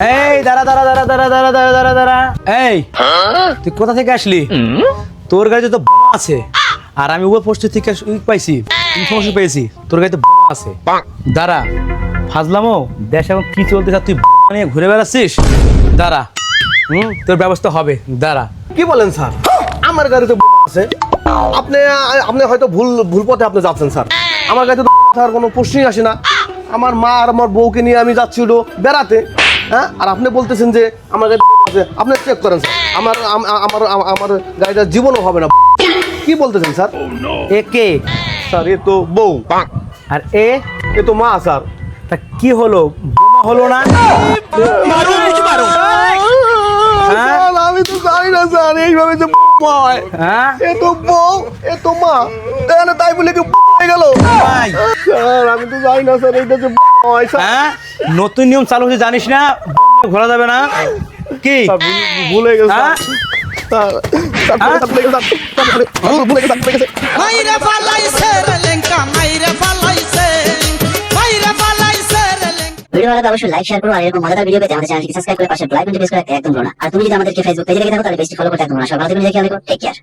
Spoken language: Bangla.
এই দাঁড়া দাঁড়া দাঁড়া দাঁড়া দাঁড়া দাঁড়া দাঁড়া দাঁড়া এই তুই কোথা থেকে আসলি? তোর গাড়িতে তো আছে, আর আমি উপর পোস্ট থেকে পাইছি, ইনফরমেশন পেয়েছি তোর গাড়িতে আছে। দাঁড়া, ফাজলামো দেশ এখন কি চলতেছে, তুই নিয়ে ঘুরে বেড়াচ্ছিস? দাঁড়া, তোর ব্যবস্থা হবে, দাঁড়া। কি বলেন স্যার? আমার গাড়িতে আছে, আপনি আপনি হয়তো ভুল পথে আপনি যাচ্ছেন স্যার। আমার গাড়িতে তো থাকার কোনো প্রশ্নই আসে না। আমার মা আর আমার বউকে নিয়ে আমি যাচ্ছি হলো বেড়াতে, হ্যাঁ, আর আপনি বলতেছেন যে আমার গাড়িতে আছে। আপনি চেক করেন স্যার, আমার আমার আমার গাড়িটা জীবনও হবে না। কি বলতেছেন স্যার? এ কে? স্যার এ তো বউ, আর এ তো মা স্যার। তা কি হলো, বোমা হলো না? স্যার, আমি তো জানি না স্যার এইভাবে যে হয়। হ্যাঁ, এ তো বউ, এ তো মা, তাই বলে কি হয়ে গেল? ভাই, স্যার আমি তো জানি না স্যার এইটা যে হয় স্যার। হ্যাঁ, নতুন নিয়ম চালু হয়েছে জানিস না? ঘোরা যাবে না কি? স্যার, ভুলে গেছে হ্যাঁ? স্যার। স্যার, ভুলে গেছে স্যার, ভুলে গেছে, ভুলে গেছে। মাইরে ফালাইছে রে লেঙ্কা, মাইরে ফালাইছে, মাইরে ফালাইছে রে লেঙ্কা। ভিডিও ভালো অবশ্যই লাইক শেয়ার করো, আর এরকম মজাদার ভিডিও পেতে আমাদের চ্যানেলটি সাবস্ক্রাইব করে পাশে বেল আইকনটি প্রেস করে রাখতে একদম ভুলো না। আর তুমি যদি আমাদেরকে ফেসবুক পেজে দেখে থাকো তাহলে বেশি ফলো করতে একদম ভুলো না। সবাই ভালো থাকবেন, দেখে টেক কেয়ার।